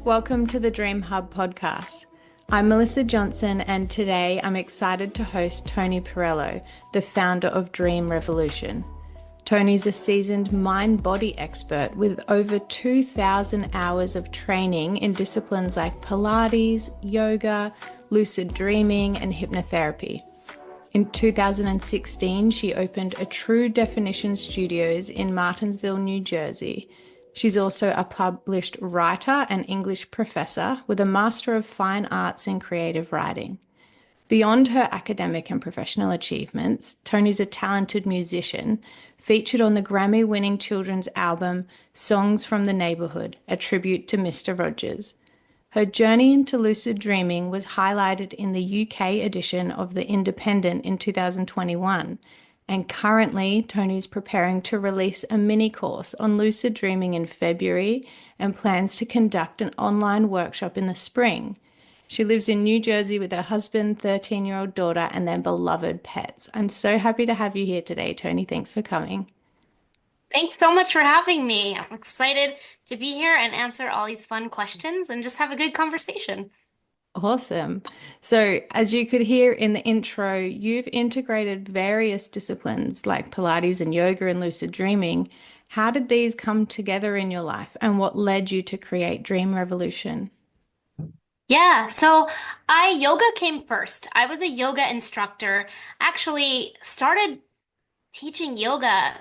Welcome to the Dream Hub podcast. I'm Melissa Johnson, and today I'm excited to host Toni Porello, the founder of Dream Revolution. Toni's a seasoned mind-body expert with over 2,000 hours of training in disciplines like Pilates, yoga, lucid dreaming, and hypnotherapy. In 2016, she opened a True Definition Studios in Martinsville, New Jersey. She's also a published writer and English professor with a Master of Fine Arts in Creative Writing. Beyond her academic and professional achievements, Toni's a talented musician, featured on the Grammy-winning children's album Songs from the Neighborhood, a tribute to Mr. Rogers. Her journey into lucid dreaming was highlighted in the UK edition of The Independent in 2021. And currently, Toni's preparing to release a mini course on lucid dreaming in February and plans to conduct an online workshop in the spring. She lives in New Jersey with her husband, 13-year-old daughter, and their beloved pets. I'm so happy to have you here today, Toni. Thanks for coming. Thanks so much for having me. I'm excited to be here and answer all these fun questions and just have a good conversation. Awesome. So, as you could hear in the intro, you've integrated various disciplines like Pilates and yoga and lucid dreaming. How did these come together in your life, and what led you to create Dream Revolution? Yeah, so I yoga came first. I was a yoga instructor. Actually started teaching yoga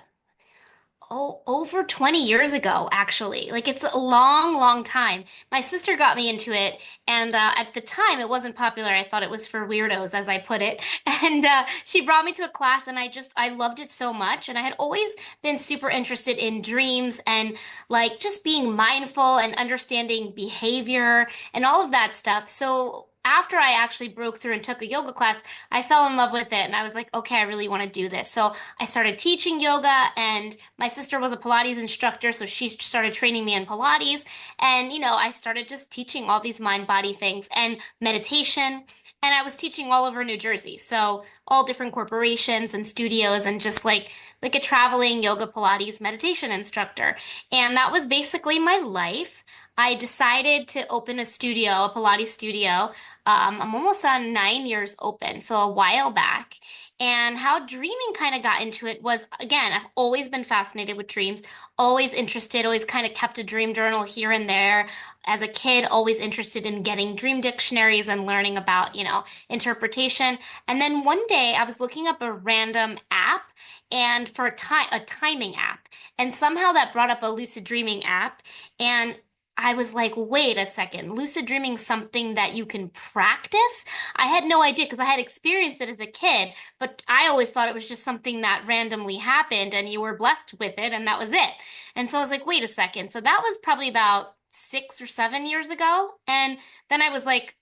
over 20 years ago, actually. Like it's a long, long time. My sister got me into it, and at the time it wasn't popular. I thought it was for weirdos, as I put it. And she brought me to a class, and I loved it so much. And I had always been super interested in dreams and like just being mindful and understanding behavior and all of that stuff. So after I actually broke through and took a yoga class, I fell in love with it and I was like, okay, I really want to do this. So I started teaching yoga, and my sister was a Pilates instructor, so she started training me in Pilates. And, I started just teaching all these mind body things and meditation. And I was teaching all over New Jersey. So all different corporations and studios, and just like a traveling yoga Pilates meditation instructor. And that was basically my life. I decided to open a studio, a Pilates studio. I'm almost on 9 years open, so a while back. And how dreaming kind of got into it was, again, I've always been fascinated with dreams, always interested, always kind of kept a dream journal here and there. As a kid, always interested in getting dream dictionaries and learning about, interpretation. And then one day I was looking up a random app and for a timing app. And somehow that brought up a lucid dreaming app. And I was like, wait a second, lucid dreaming something that you can practice? I had no idea because I had experienced it as a kid, but I always thought it was just something that randomly happened and you were blessed with it and that was it. And so I was like, wait a second. So that was probably about 6 or 7 years ago. And then I was like,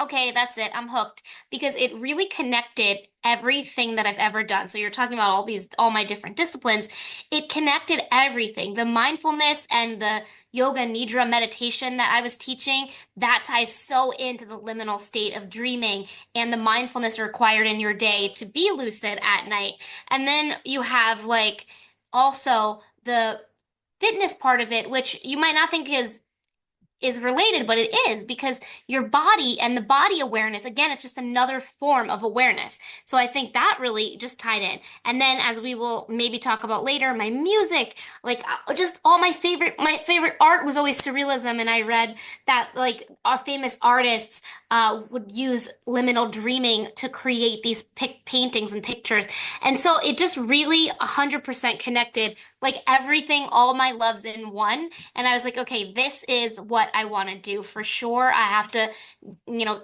okay, that's it. I'm hooked because it really connected everything that I've ever done. So you're talking about all my different disciplines. It connected everything. The mindfulness and the yoga nidra meditation that I was teaching, that ties so into the liminal state of dreaming and the mindfulness required in your day to be lucid at night. And then you have like also the fitness part of it, which you might not think is related, but it is because your body and the body awareness, again, it's just another form of awareness. So I think that really just tied in. And then as we will maybe talk about later, my music, like just all my favorite art was always surrealism. And I read that like our famous artists would use liminal dreaming to create these paintings and pictures. And so it just really 100% connected like everything, all my loves in one. And I was like, okay, this is what I want to do for sure. I have to,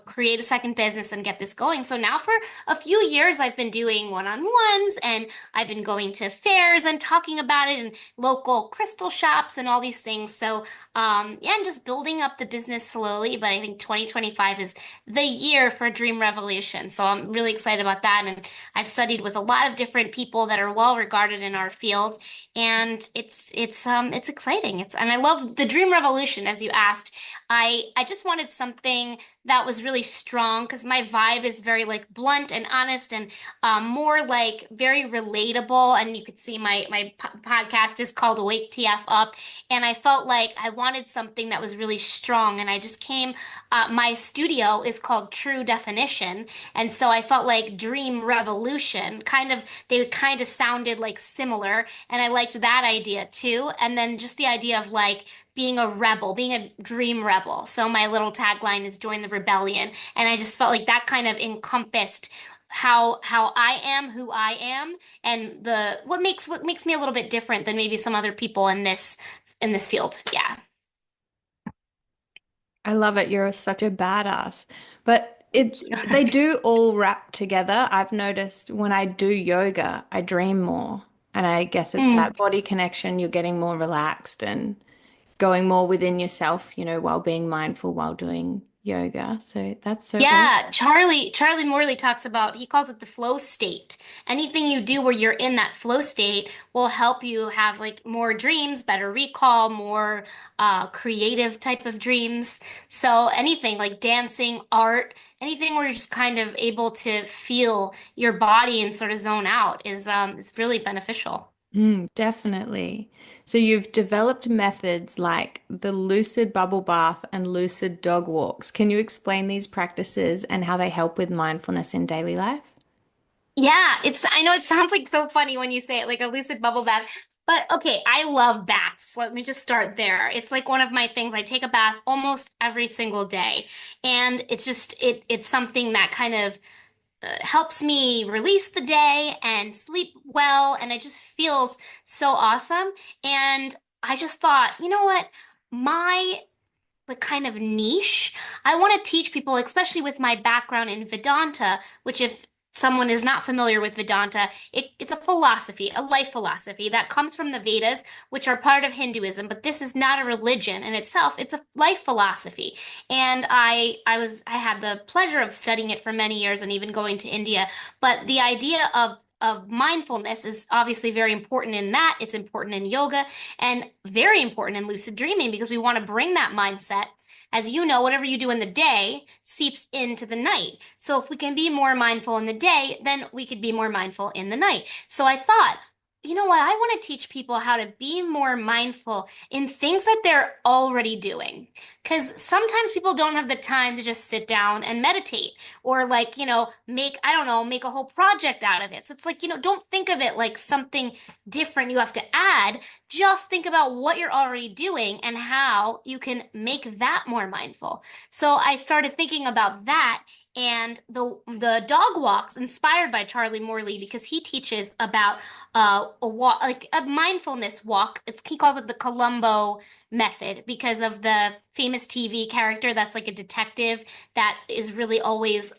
create a second business and get this going. So now for a few years, I've been doing one-on-ones and I've been going to fairs and talking about it in local crystal shops and all these things. So, yeah, I'm just building up the business slowly, but I think 2025 is the year for Dream Revolution. So I'm really excited about that. And I've studied with a lot of different people that are well regarded in our field. And it's exciting. And I love the Dream Revolution, as you asked. I just wanted something that was really strong because my vibe is very like blunt and honest and more like very relatable. And you could see my podcast is called Wake TF Up. And I felt like I wanted something that was really strong. And I just came, my studio is called True Definition. And so I felt like Dream Revolution they kind of sounded like similar. And I liked that idea too. And then just the idea of like, being a rebel, being a dream rebel. So my little tagline is join the rebellion. And I just felt like that kind of encompassed how I am, who I am, and the what makes me a little bit different than maybe some other people in this field. Yeah. I love it. You're such a badass. But they do all wrap together. I've noticed when I do yoga, I dream more. And I guess it's Mm. that body connection. You're getting more relaxed and going more within yourself, while being mindful while doing yoga. So that's so Yeah, awesome. Charlie Morley talks about, he calls it the flow state. Anything you do where you're in that flow state will help you have like more dreams, better recall, more creative type of dreams. So anything like dancing, art, anything where you're just kind of able to feel your body and sort of zone out is really beneficial. Definitely. So you've developed methods like the Lucid Bubble Bath and Lucid Dog Walks. Can you explain these practices and how they help with mindfulness in daily life? Yeah, I know it sounds like so funny when you say it, like a lucid bubble bath. But okay, I love baths. Let me just start there. It's like one of my things. I take a bath almost every single day. And it's something that kind of helps me release the day and sleep well. And it just feels so awesome. And I just thought, you know what? My the kind of niche. I want to teach people, especially with my background in Vedanta, which if someone is not familiar with Vedanta, it's a philosophy, a life philosophy that comes from the Vedas, which are part of Hinduism, but this is not a religion in itself. It's a life philosophy. And I had the pleasure of studying it for many years and even going to India. But the idea of mindfulness is obviously very important in that. It's important in yoga and very important in lucid dreaming because we want to bring that mindset. As you know, whatever you do in the day seeps into the night. So if we can be more mindful in the day, then we could be more mindful in the night. So I thought, you know what? I want to teach people how to be more mindful in things that they're already doing. Because sometimes people don't have the time to just sit down and meditate or like, I don't know, make a whole project out of it. So it's like, don't think of it like something different you have to add. Just think about what you're already doing and how you can make that more mindful. So I started thinking about that and the dog walks inspired by Charlie Morley because he teaches about a walk like a mindfulness walk. He calls it the Columbo method because of the famous TV character that's like a detective that is really always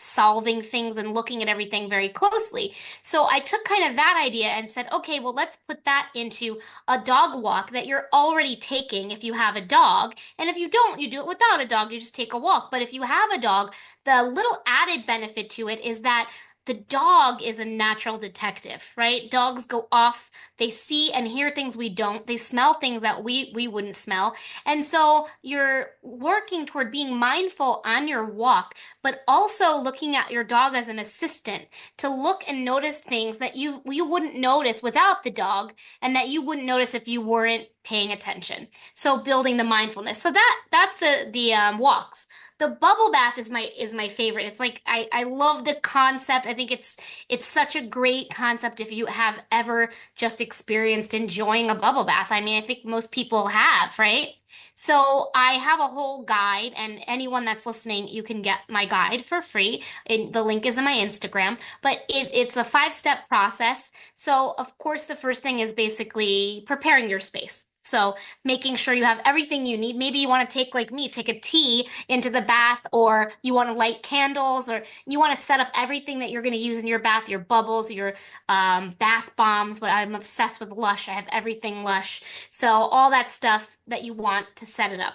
solving things and looking at everything very closely. So I took kind of that idea and said, okay, well, let's put that into a dog walk that you're already taking if you have a dog. And if you don't, you do it without a dog, you just take a walk. But if you have a dog, the little added benefit to it is that the dog is a natural detective, right? Dogs go off, they see and hear things we don't, they smell things that we wouldn't smell. And so you're working toward being mindful on your walk but also looking at your dog as an assistant to look and notice things that you wouldn't notice without the dog and that you wouldn't notice if you weren't paying attention. So building the mindfulness. So that's the walks. The bubble bath is my favorite. It's like I love the concept. I think it's such a great concept if you have ever just experienced enjoying a bubble bath. I mean, I think most people have, right? So I have a whole guide, and anyone that's listening, you can get my guide for free. The link is in my Instagram, but it's a 5-step process. So of course, the first thing is basically preparing your space. So making sure you have everything you need. Maybe you want to take, like me, take a tea into the bath, or you want to light candles, or you want to set up everything that you're going to use in your bath, your bubbles, your bath bombs. But I'm obsessed with Lush. I have everything Lush. So all that stuff that you want to set it up.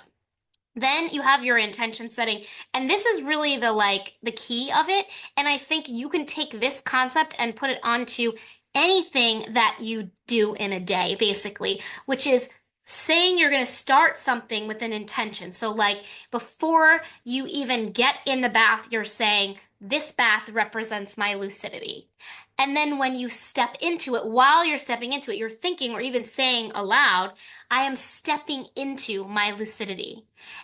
Then you have your intention setting. And this is really the key of it. And I think you can take this concept and put it onto anything that you do in a day, basically, which is saying you're going to start something with an intention. So like before you even get in the bath, you're saying, this bath represents my lucidity. And then when you step into it, while you're stepping into it, you're thinking or even saying aloud, I am stepping into my lucidity.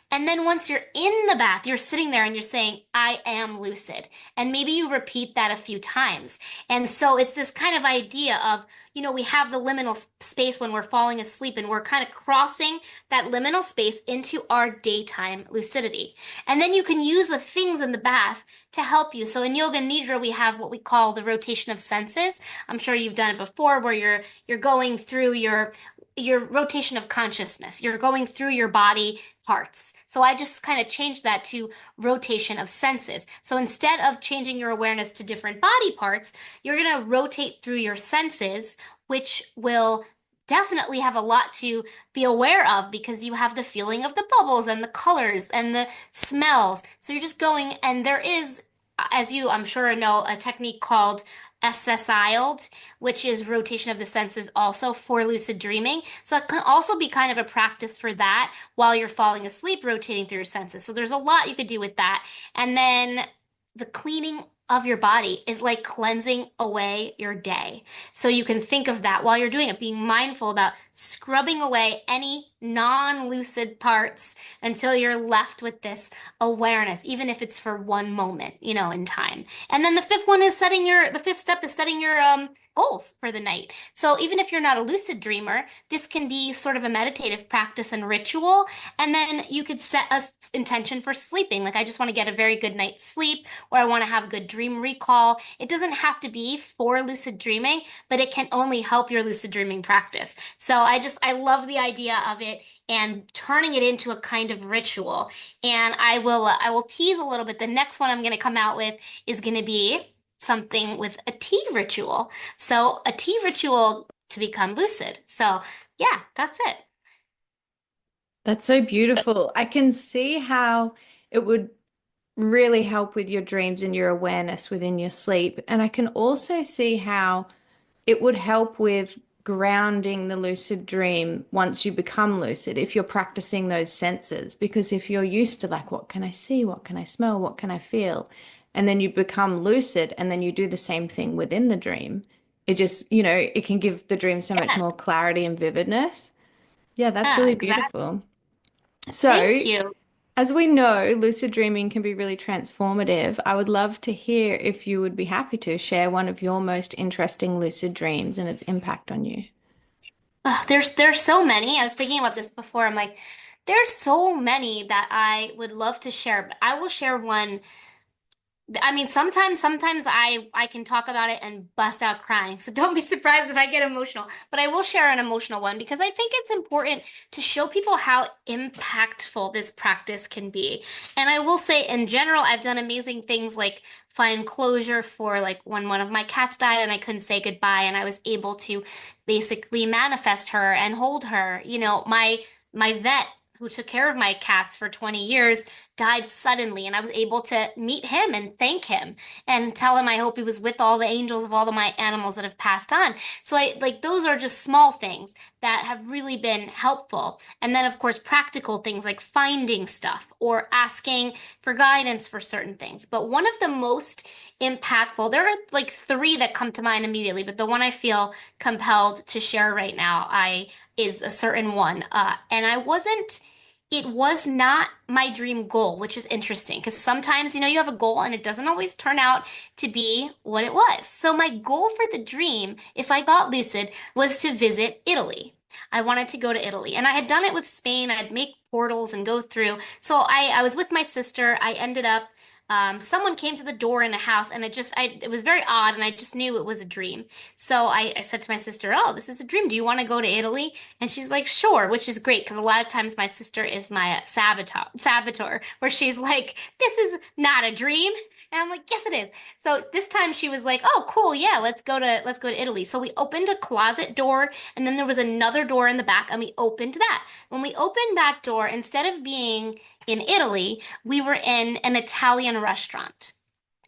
And then once you're in the bath, you're sitting there and you're saying, I am lucid. And maybe you repeat that a few times. And so it's this kind of idea of, we have the liminal space when we're falling asleep and we're kind of crossing that liminal space into our daytime lucidity. And then you can use the things in the bath to help you. So in yoga nidra, we have what we call the rotation of senses. I'm sure you've done it before where you're going through your rotation of consciousness. You're going through your body parts. So I just kind of changed that to rotation of senses. So instead of changing your awareness to different body parts, you're going to rotate through your senses, which will definitely have a lot to be aware of because you have the feeling of the bubbles and the colors and the smells. So you're just going, and there is, as you I'm sure know, a technique called SSILed, which is rotation of the senses also for lucid dreaming. So it can also be kind of a practice for that while you're falling asleep, rotating through your senses. So there's a lot you could do with that. And then the cleaning of your body is like cleansing away your day. So you can think of that while you're doing it, being mindful about scrubbing away any non-lucid parts until you're left with this awareness, even if it's for one moment, in time. And then the fifth step is setting your goals for the night. So even if you're not a lucid dreamer, this can be sort of a meditative practice and ritual. And then you could set a intention for sleeping. Like I just want to get a very good night's sleep, or I want to have good dream recall. It doesn't have to be for lucid dreaming, but it can only help your lucid dreaming practice. So I love the idea of it and turning it into a kind of ritual. And I will tease a little bit. The next one I'm going to come out with is going to be something with a tea ritual. So a tea ritual to become lucid. So yeah, that's it. That's so beautiful. I can see how it would really help with your dreams and your awareness within your sleep. And I can also see how it would help with grounding the lucid dream once you become lucid, if you're practicing those senses. Because if you're used to like, what can I see? What can I smell? What can I feel? And then you become lucid and then you do the same thing within the dream. It just, it can give the dream so much Yeah, more clarity and vividness. Yeah, that's yeah, really exactly. beautiful. So, Thank you. as we know, lucid dreaming can be really transformative. I would love to hear if you would be happy to share one of your most interesting lucid dreams and its impact on you. There's so many. I was thinking about this before. I'm like, there's so many that I would love to share, but I will share one. I mean, sometimes I can talk about it and bust out crying. So don't be surprised if I get emotional. But I will share an emotional one because I think it's important to show people how impactful this practice can be. And I will say, in general, I've done amazing things like find closure for like when one of my cats died and I couldn't say goodbye, and I was able to basically manifest her and hold her. My vet who took care of my cats for 20 years died suddenly, and I was able to meet him and thank him and tell him I hope he was with all the angels of all of my animals that have passed on. So I like those are just small things that have really been helpful. And then of course practical things like finding stuff or asking for guidance for certain things. But one of the most impactful, there are like three that come to mind immediately, but the one I feel compelled to share right now, I is a certain one. And it was not my dream goal, which is interesting because sometimes, you have a goal and it doesn't always turn out to be what it was. So my goal for the dream, if I got lucid, was to visit Italy. I wanted to go to Italy, and I had done it with Spain. I'd make portals and go through. So I was with my sister. I ended up someone came to the door in a house, and it was very odd, and I just knew it was a dream. So I said to my sister, "Oh, this is a dream. Do you want to go to Italy?" And she's like, "Sure," which is great because a lot of times my sister is my saboteur, where she's like, "This is not a dream." And I'm like, yes, it is. So this time she was like, oh, cool. Yeah, let's go to Italy. So we opened a closet door and then there was another door in the back and we opened that. When we opened that door, instead of being in Italy, we were in an Italian restaurant.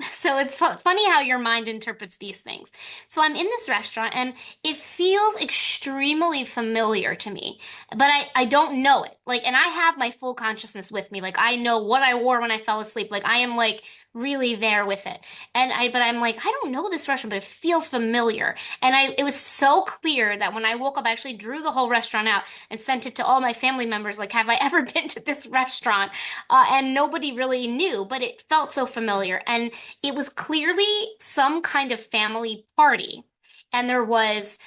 So it's funny how your mind interprets these things. So I'm in this restaurant and it feels extremely familiar to me, but I don't know it. Like, and I have my full consciousness with me. Like, I know what I wore when I fell asleep. Like, I am like really there with it. But I'm like, I don't know this restaurant, but it feels familiar. And it was so clear that when I woke up, I actually drew the whole restaurant out and sent it to all my family members. Like, have I ever been to this restaurant? And nobody really knew, but it felt so familiar. And it was clearly some kind of family party. And it was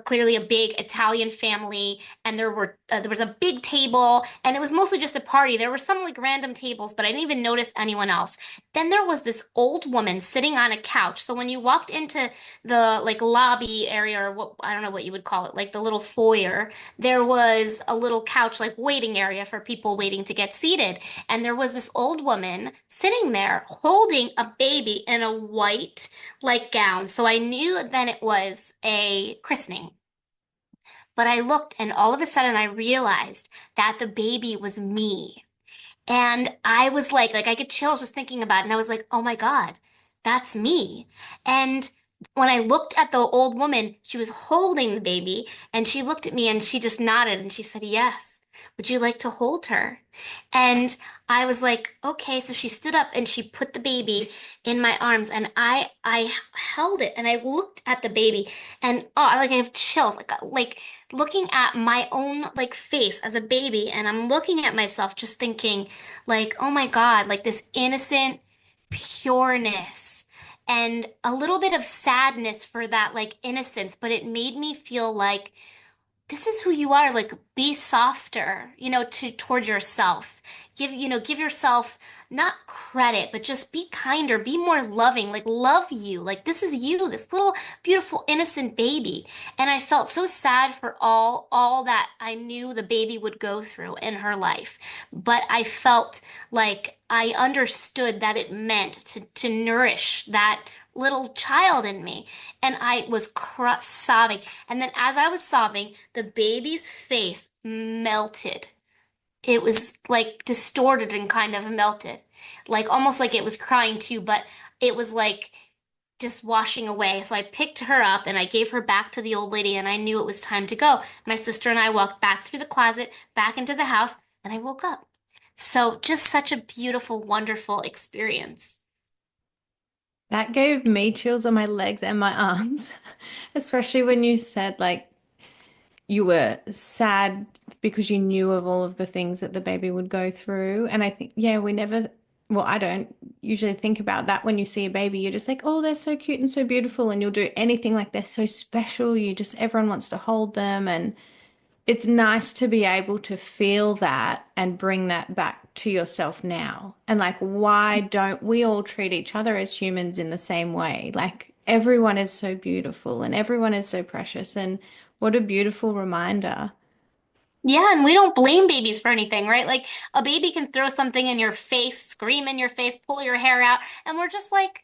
clearly a big Italian family, and there was a big table, and it was mostly just a party. There were some like random tables, but I didn't even notice anyone else. Then there was this old woman sitting on a couch. So when you walked into the like lobby area, or what, I don't know what you would call it, like the little foyer, there was a little couch like waiting area for people waiting to get seated. And there was this old woman sitting there holding a baby in a white like gown. So I knew then it was a christening. But I looked and all of a sudden I realized that the baby was me. And I was like I get chills just thinking about it. And I was like, oh my God, that's me. And when I looked at the old woman, she was holding the baby and she looked at me and she just nodded and she said, yes. Would you like to hold her? And I was like, okay. So she stood up and she put the baby in my arms and I held it and I looked at the baby and oh, I have chills, like looking at my own like face as a baby and I'm looking at myself just thinking like, oh my God, like this innocent pureness and a little bit of sadness for that like innocence, but it made me feel like this is who you are. Like, be softer, toward yourself. Give yourself not credit, but just be kinder, be more loving, like love you. Like this is you, this little beautiful innocent baby. And I felt so sad for all that I knew the baby would go through in her life. But I felt like I understood that it meant to nourish that little child in me. And I was sobbing. And then as I was sobbing, the baby's face melted. It was like distorted and kind of melted, like almost like it was crying too, but it was like just washing away. So I picked her up and I gave her back to the old lady, and I knew it was time to go. My sister and I walked back through the closet, back into the house, and I woke up. So just such a beautiful, wonderful experience. That gave me chills on my legs and my arms, especially when you said like you were sad because you knew of all of the things that the baby would go through. And I think, yeah, well, I don't usually think about that when you see a baby. You're just like, oh, they're so cute and so beautiful. And you'll do anything like they're so special. Everyone wants to hold them. And it's nice to be able to feel that and bring that back to yourself now. And like, why don't we all treat each other as humans in the same way? Like, everyone is so beautiful and everyone is so precious. And what a beautiful reminder. Yeah, and we don't blame babies for anything, right? Like a baby can throw something in your face, scream in your face, pull your hair out, and we're just like,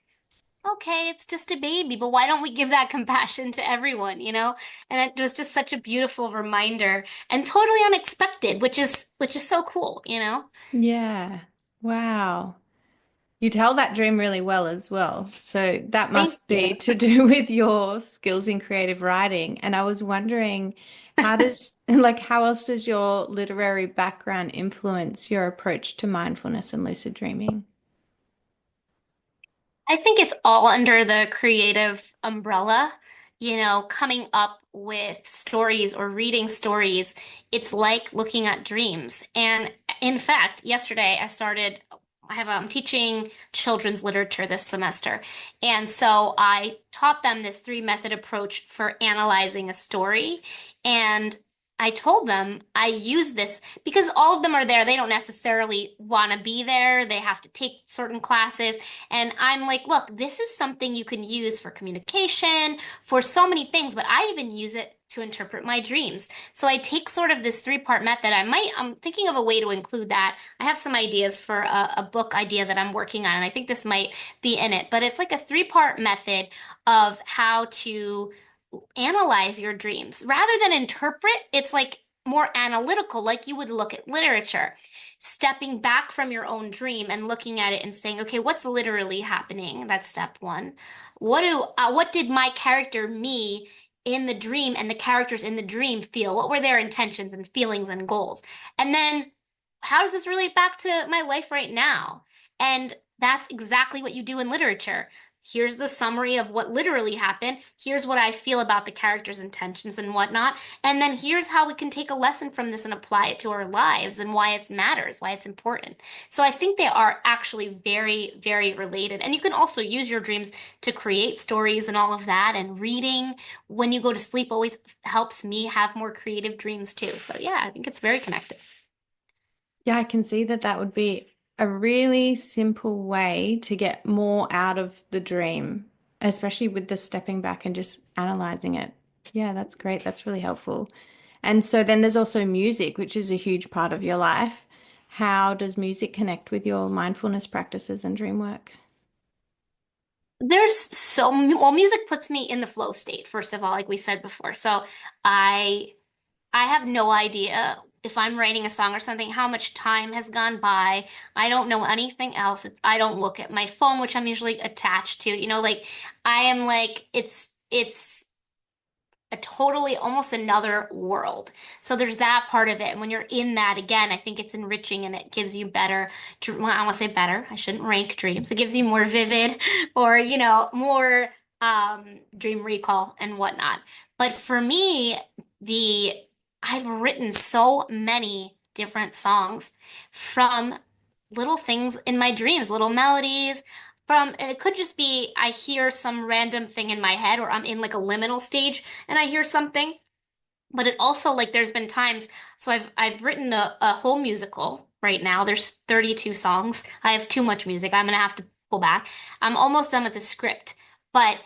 okay, it's just a baby, but why don't we give that compassion to everyone? And it was just such a beautiful reminder and totally unexpected, which is so cool. Yeah. Wow. You tell that dream really well as well. So that Thank must be you. to do with your skills in creative writing. And I was wondering, like, how else does your literary background influence your approach to mindfulness and lucid dreaming? I think it's all under the creative umbrella, coming up with stories or reading stories. It's like looking at dreams. And in fact, yesterday I'm teaching children's literature this semester. And so I taught them this three method approach for analyzing a story. And I told them I use this because all of them are there. They don't necessarily want to be there. They have to take certain classes. And I'm like, look, this is something you can use for communication, for so many things, but I even use it to interpret my dreams. So I take sort of this three-part method. I'm thinking of a way to include that. I have some ideas for a book idea that I'm working on, and I think this might be in it, but it's like a three-part method of how to analyze your dreams. Rather than interpret, it's like more analytical, like you would look at literature, stepping back from your own dream and looking at it and saying, okay, what's literally happening? That's step one. What did my character, me, in the dream and the characters in the dream feel? What were their intentions and feelings and goals? And then how does this relate back to my life right now? And that's exactly what you do in literature. Here's the summary of what literally happened. Here's what I feel about the character's intentions and whatnot. And then here's how we can take a lesson from this and apply it to our lives and why it matters, why it's important. So I think they are actually very, very related. And you can also use your dreams to create stories and all of that. And reading when you go to sleep always helps me have more creative dreams too. So yeah, I think it's very connected. Yeah, I can see that that would be a really simple way to get more out of the dream, especially with the stepping back and just analyzing it. Yeah, that's great. That's really helpful. And so then there's also music, which is a huge part of your life. How does music connect with your mindfulness practices and dream work? There's well, music puts me in the flow state, first of all, like we said before. So I I have no idea if I'm writing a song or something, how much time has gone by. I don't know anything else. I don't look at my phone, which I'm usually attached to. Like I am like it's a totally almost another world. So there's that part of it. And when you're in that again, I think it's enriching and it gives you better, well, I want to say better. I shouldn't rank dreams. It gives you more vivid or, more dream recall and whatnot. But for me, the I've written so many different songs from little things in my dreams, little melodies, and it could just be I hear some random thing in my head or I'm in like a liminal stage and I hear something. But it also like there's been times, so I've written a whole musical right now. There's 32 songs. I have too much music. I'm gonna have to pull back. I'm almost done with the script. But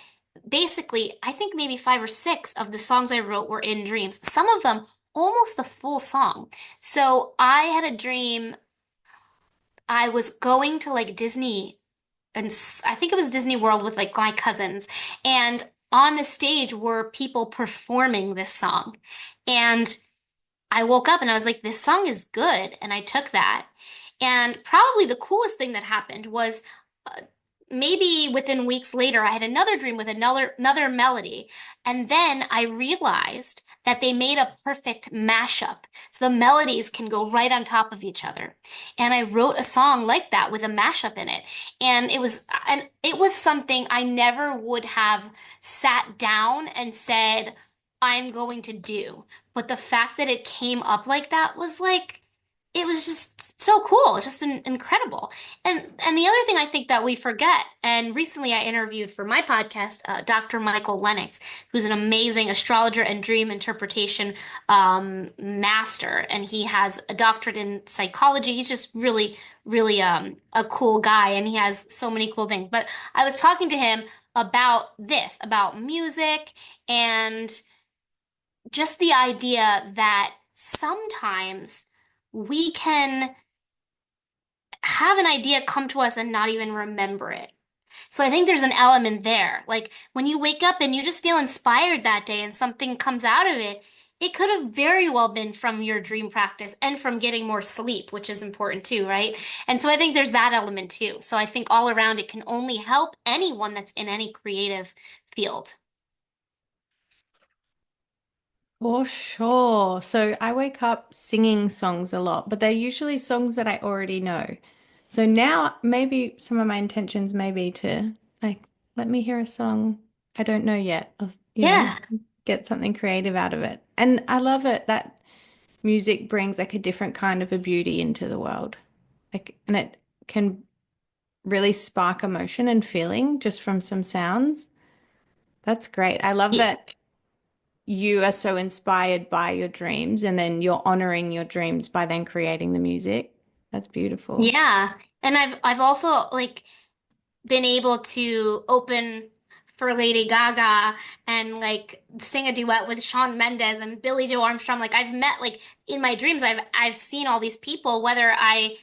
basically, I think maybe five or six of the songs I wrote were in dreams. Some of them almost a full song. So I had a dream I was going to like Disney and I think it was Disney World with like my cousins. And on the stage were people performing this song. And I woke up and I was like, this song is good. And I took that. And probably the coolest thing that happened was uh, maybe within weeks later, I had another dream with another melody. And then I realized that they made a perfect mashup. So the melodies can go right on top of each other. And I wrote a song like that with a mashup in it. And it was something I never would have sat down and said, I'm going to do. But the fact that it came up like that was like, it was just so cool, just incredible. And the other thing I think that we forget, and recently I interviewed for my podcast, Dr. Michael Lennox, who's an amazing astrologer and dream interpretation master, and he has a doctorate in psychology. He's just really, really a cool guy, and he has so many cool things. But I was talking to him about this, about music, and just the idea that sometimes we can have an idea come to us and not even remember it. So I think there's an element there. Like when you wake up and you just feel inspired that day and something comes out of it, it could have very well been from your dream practice and from getting more sleep, which is important too, right? And so I think there's that element too. So I think all around it can only help anyone that's in any creative field. For sure. So I wake up singing songs a lot, but they're usually songs that I already know. So now maybe some of my intentions may be to like, let me hear a song I don't know yet, or, Yeah. get something creative out of it. And I love it that music brings like a different kind of a beauty into the world. Like, and it can really spark emotion and feeling just from some sounds. That's great. I love that. you are so inspired by your dreams and then you're honoring your dreams by then creating the music. That's beautiful. Yeah. And I've also like been able to open for Lady Gaga and like sing a duet with Shawn Mendes and Billie Joe Armstrong. Like I've met like in my dreams, I've seen all these people, whether I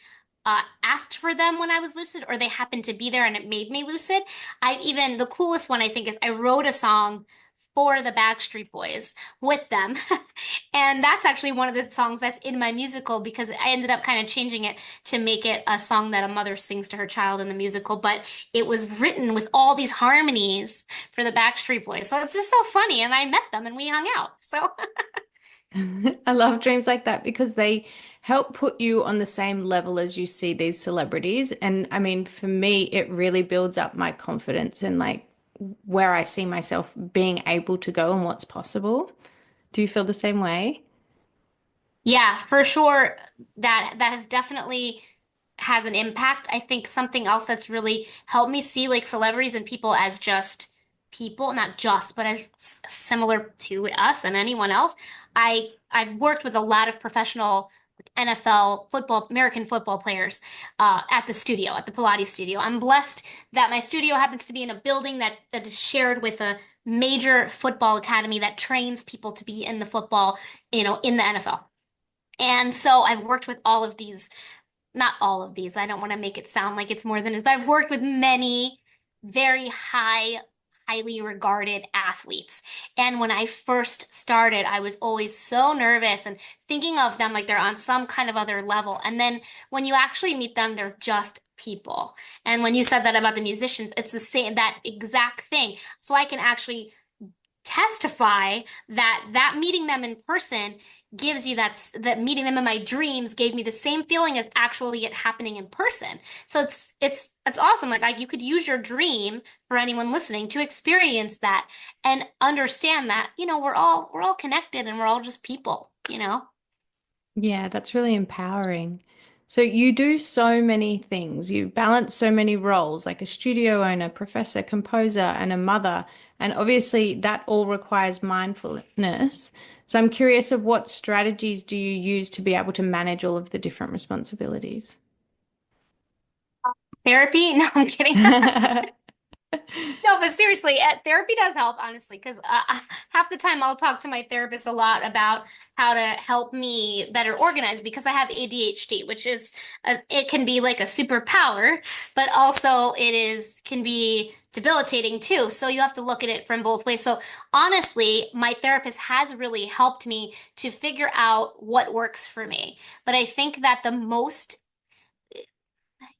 asked for them when I was lucid or they happened to be there and it made me lucid. I even the coolest one I think is I wrote a song for the Backstreet Boys with them. And that's actually one of the songs that's in my musical because I ended up kind of changing it to make it a song that a mother sings to her child in the musical. But it was written with all these harmonies for the Backstreet Boys. So it's just so funny. And I met them and we hung out. So I love dreams like that because they help put you on the same level as you see these celebrities. And I mean, for me, it really builds up my confidence and like where I see myself being able to go and what's possible. Do you feel the same way? yeah, for sure. That has definitely has an impact. I think something else that's really helped me see like celebrities and people as just people, not just, but as similar to us and anyone else. I've worked with a lot of professional like, NFL football, American football players at the studio, at the Pilates studio. I'm blessed that my studio happens to be in a building that is shared with a major football academy that trains people to be in the football, in the NFL. And so I've worked with all of these, not all of these, I don't want to make it sound like it's more than it is, but I've worked with many very highly regarded athletes. And when I first started, I was always so nervous and thinking of them like they're on some kind of other level. And then when you actually meet them, they're just people. And when you said that about the musicians, it's the same, that exact thing. So I can actually testify that meeting them in person gives you that meeting them in my dreams gave me the same feeling as actually it happening in person. So it's awesome. Like you could use your dream for anyone listening to experience that and understand that, we're all connected and we're all just people. Yeah, that's really empowering. So you do so many things. You balance so many roles, like a studio owner, professor, composer, and a mother. And obviously that all requires mindfulness. So I'm curious of what strategies do you use to be able to manage all of the different responsibilities? Therapy? No, I'm kidding. No, but seriously, therapy does help, honestly, because half the time I'll talk to my therapist a lot about how to help me better organize because I have ADHD, which is it can be like a superpower, but also can be debilitating too. So you have to look at it from both ways. So honestly, my therapist has really helped me to figure out what works for me. But I think that the most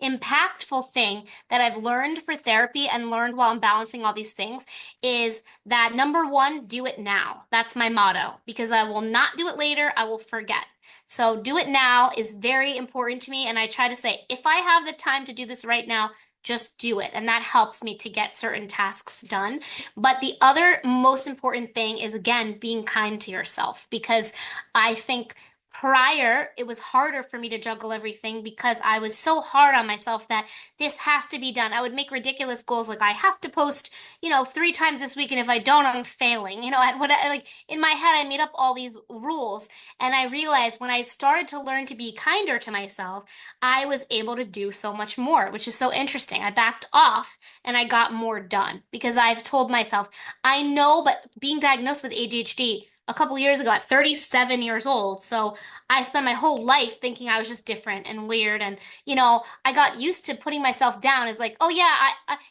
impactful thing that I've learned for therapy and learned while I'm balancing all these things is that number one, do it now. That's my motto because I will not do it later. I will forget. So do it now is very important to me. And I try to say, if I have the time to do this right now, just do it. And that helps me to get certain tasks done. But the other most important thing is, again, being kind to yourself because I think prior, it was harder for me to juggle everything because I was so hard on myself that this has to be done. I would make ridiculous goals like I have to post, 3 times this week, and if I don't, I'm failing. At what like in my head, I made up all these rules, and I realized when I started to learn to be kinder to myself, I was able to do so much more, which is so interesting. I backed off and I got more done because I've told myself, I know, but being diagnosed with ADHD a couple years ago at 37 years old. So I spent my whole life thinking I was just different and weird. And, I got used to putting myself down as like, oh, yeah,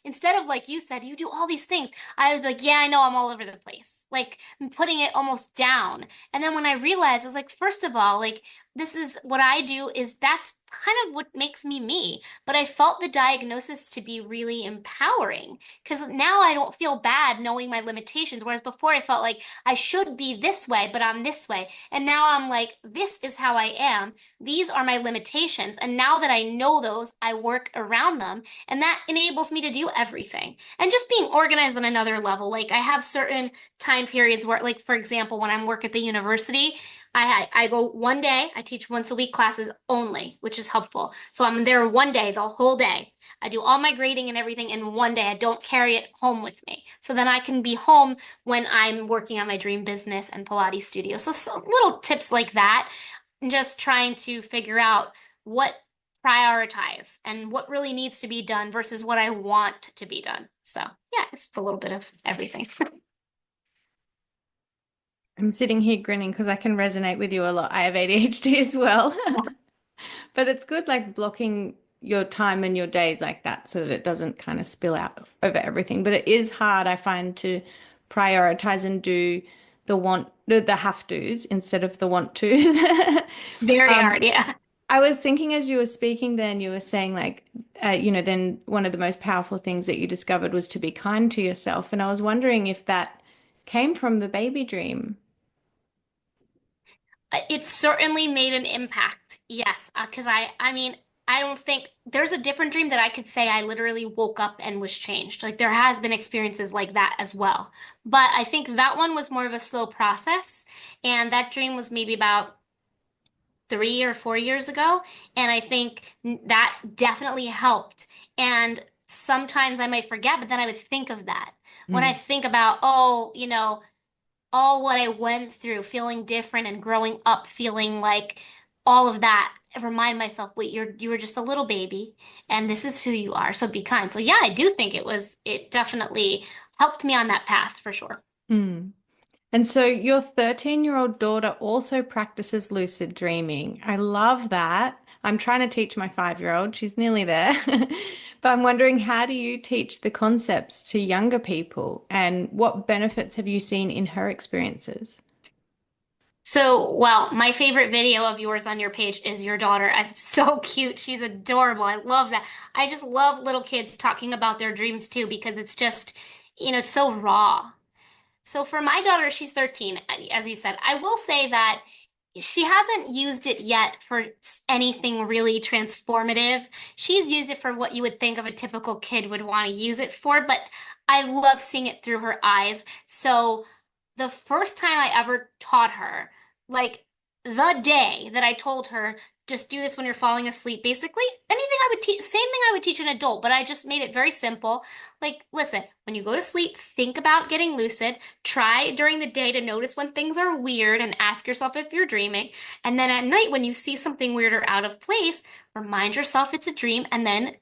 instead of like you said, you do all these things, I was like, yeah, I know I'm all over the place. Like I'm putting it almost down. And then when I realized, I was like, first of all, like, this is what I do is that's kind of what makes me me. But I felt the diagnosis to be really empowering because now I don't feel bad knowing my limitations. Whereas before I felt like I should be this way, but I'm this way. And now I'm like, this is how I am. These are my limitations. And now that I know those, I work around them. And that enables me to do everything. And just being organized on another level. Like I have certain time periods where, like, for example, when I'm work at the university, I go one day, I teach once a week classes only, which is helpful. So I'm there one day, the whole day. I do all my grading and everything in one day. I don't carry it home with me. So then I can be home when I'm working on my dream business and Pilates studio. So little tips like that, and just trying to figure out what prioritize and what really needs to be done versus what I want to be done. So yeah, it's a little bit of everything. I'm sitting here grinning because I can resonate with you a lot. I have ADHD as well. But it's good like blocking your time and your days like that so that it doesn't kind of spill out over everything. But it is hard, I find, to prioritize and do the have tos instead of the want tos. Very hard, yeah. I was thinking as you were speaking, then you were saying like, then one of the most powerful things that you discovered was to be kind to yourself. And I was wondering if that came from the baby dream. It certainly made an impact. Yes, because I mean, I don't think there's a different dream that I could say I literally woke up and was changed. Like there has been experiences like that as well. But I think that one was more of a slow process, and that dream was maybe about 3 or 4 years ago, and I think that definitely helped. And sometimes I might forget, but then I would think of that when I Mm. think about, oh, all what I went through, feeling different and growing up, feeling like all of that. I remind myself, wait, you were just a little baby, and this is who you are. So be kind. So yeah, I do think it definitely helped me on that path for sure. Mm. And so your 13-year-old daughter also practices lucid dreaming. I love that. I'm trying to teach my 5-year-old. She's nearly there. But I'm wondering, how do you teach the concepts to younger people and what benefits have you seen in her experiences? So, well, my favorite video of yours on your page is your daughter. It's so cute. She's adorable. I love that. I just love little kids talking about their dreams too, because it's just, it's so raw. So for my daughter, she's 13, as you said. I will say that she hasn't used it yet for anything really transformative. She's used it for what you would think of a typical kid would want to use it for, but I love seeing it through her eyes. So the first time I ever taught her, like the day that I told her, just do this when you're falling asleep, basically anything I would teach, same thing I would teach an adult, but I just made it very simple. Like, listen, when you go to sleep, think about getting lucid. Try during the day to notice when things are weird and ask yourself if you're dreaming. And then at night, when you see something weird or out of place, remind yourself it's a dream and then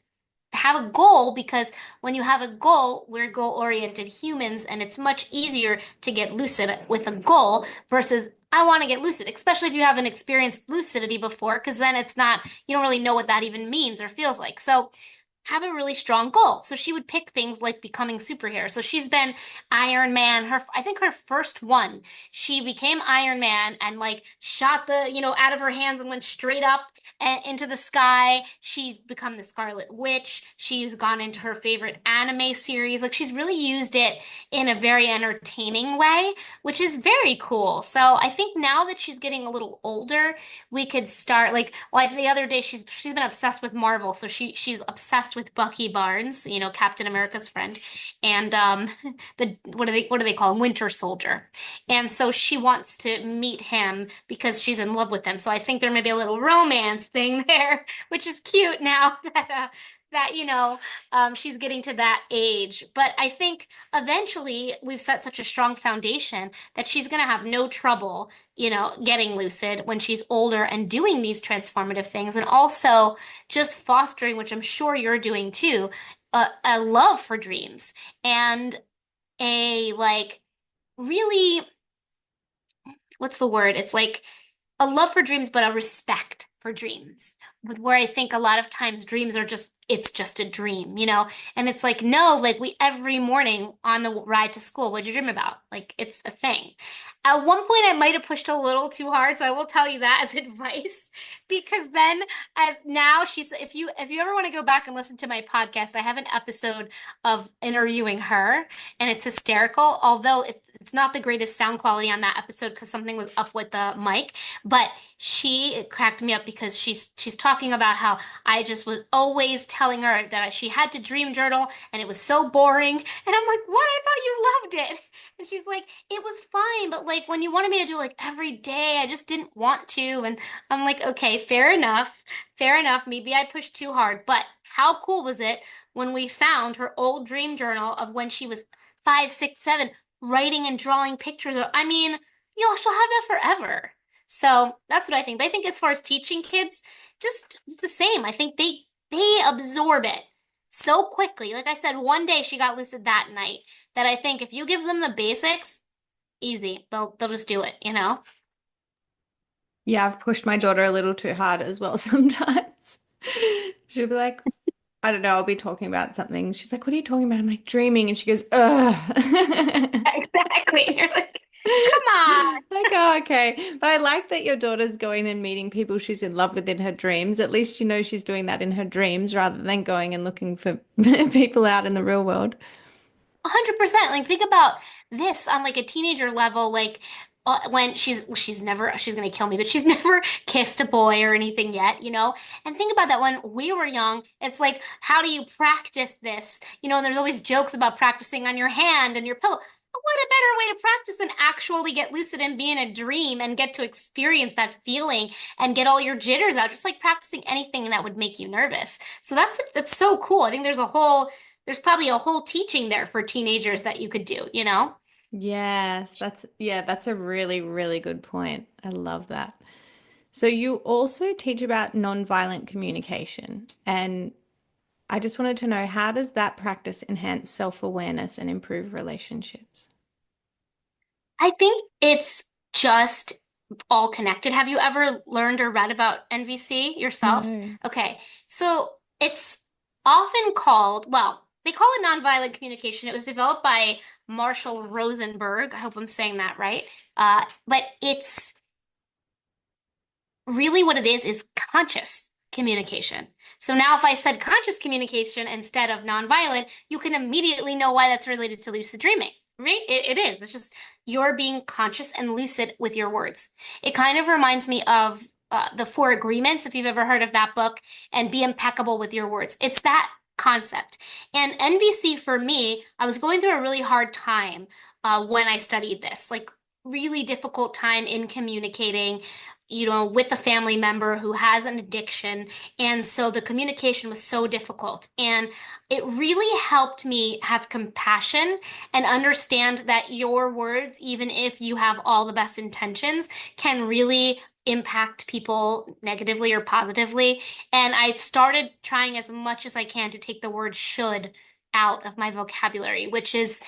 have a goal, because when you have a goal, we're goal-oriented humans, and it's much easier to get lucid with a goal versus I want to get lucid, especially if you haven't experienced lucidity before, because then it's not, you don't really know what that even means or feels like. So have a really strong goal. So she would pick things like becoming superhero. So she's been Iron Man. I think her first one, she became Iron Man and like shot out of her hands and went straight up and into the sky. She's become the Scarlet Witch. She's gone into her favorite anime series. Like she's really used it in a very entertaining way, which is very cool. So I think now that she's getting a little older, we could start well, the other day she's been obsessed with Marvel, so she's obsessed with Bucky Barnes, Captain America's friend, and the what do they call him, Winter Soldier, and so she wants to meet him because she's in love with him. So I think there may be a little romance thing there, which is cute now that she's getting to that age. But I think eventually we've set such a strong foundation that she's going to have no trouble, getting lucid when she's older and doing these transformative things. And also just fostering, which I'm sure you're doing too, a love for dreams and a really, what's the word? It's like a love for dreams, but a respect for dreams. Where I think a lot of times dreams are it's just a dream. And it's like, no, like we every morning on the ride to school, what'd you dream about? Like it's a thing. At one point, I might have pushed a little too hard, so I will tell you that as advice, because then I've now she's if you ever want to go back and listen to my podcast, I have an episode of interviewing her, and it's hysterical. Although it's not the greatest sound quality on that episode because something was up with the mic, but it cracked me up because she's talking about how I just was always telling her that she had to dream journal and it was so boring. And I'm like, what? I thought you loved it. And she's like, it was fine, but like when you wanted me to do like every day, I just didn't want to. And I'm like, okay, fair enough. Fair enough. Maybe I pushed too hard. But how cool was it when we found her old dream journal of when she was 5, 6, 7, writing and drawing pictures of, I mean, she'll have that forever. So that's what I think. But I think as far as teaching kids, just it's the same. I think they absorb it so quickly. Like I said, one day she got lucid that night that I think if you give them the basics, easy. They'll just do it, you know? Yeah, I've pushed my daughter a little too hard as well sometimes. She'll be like, I don't know, I'll be talking about something. She's like, what are you talking about? I'm like, dreaming. And she goes, ugh. Exactly. You're like, come on. Like, oh, okay. But I like that your daughter's going and meeting people she's in love with in her dreams. At least you know she's doing that in her dreams rather than going and looking for people out in the real world. 100%. Like think about this on like a teenager level, like when she's gonna kill me, but she's never kissed a boy or anything yet, you know? And think about that when we were young, it's like, how do you practice this? You know, and there's always jokes about practicing on your hand and your pillow. But what a better way to practice than actually get lucid and be in a dream and get to experience that feeling and get all your jitters out, just like practicing anything that would make you nervous. So that's so cool. I think there's probably a whole teaching there for teenagers that you could do, you know? Yes, that's a really, really good point. I love that. So you also teach about nonviolent communication, and I just wanted to know how does that practice enhance self-awareness and improve relationships? I think it's just all connected. Have you ever learned or read about NVC yourself? No. Okay, so it's often called, well, they call it nonviolent communication. It was developed by Marshall Rosenberg. I hope I'm saying that right. But it's really what it is conscious communication. So now if I said conscious communication instead of nonviolent, you can immediately know why that's related to lucid dreaming, right? It is. It's just you're being conscious and lucid with your words. It kind of reminds me of the Four Agreements, if you've ever heard of that book, and be impeccable with your words. It's that concept. And NVC for me, I was going through a really hard time when I studied this, like really difficult time in communicating, with a family member who has an addiction. And so the communication was so difficult. And it really helped me have compassion and understand that your words, even if you have all the best intentions, can really impact people negatively or positively. And I started trying as much as I can to take the word should out of my vocabulary, which is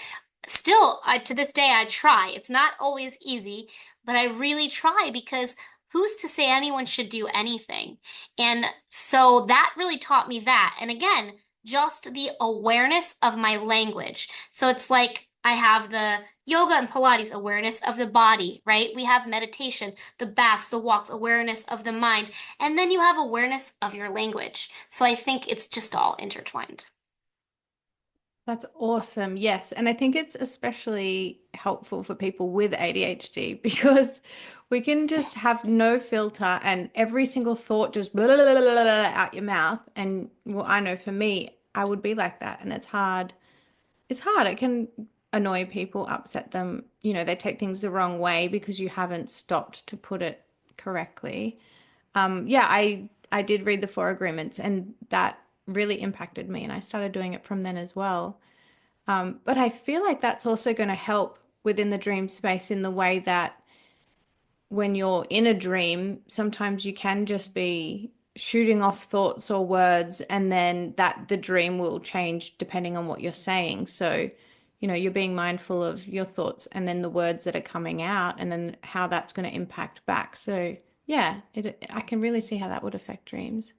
still, to this day, I try. It's not always easy, but I really try because who's to say anyone should do anything? And so that really taught me that. And again, just the awareness of my language. So it's like I have the yoga and Pilates awareness of the body, right? We have meditation, the baths, the walks, awareness of the mind. And then you have awareness of your language. So I think it's just all intertwined. That's awesome. Yes. And I think it's especially helpful for people with ADHD because we can just have no filter and every single thought just blah, blah, blah, blah, blah, out your mouth. And well, I know for me, I would be like that. And it's hard. It's hard. It can annoy people, upset them. They take things the wrong way because you haven't stopped to put it correctly. Yeah, I did read the Four Agreements and that really impacted me and I started doing it from then as well. But I feel like that's also going to help within the dream space in the way that when you're in a dream, sometimes you can just be shooting off thoughts or words, and then that the dream will change depending on what you're saying. So, you're being mindful of your thoughts and then the words that are coming out, and then how that's going to impact back. So, yeah, I can really see how that would affect dreams.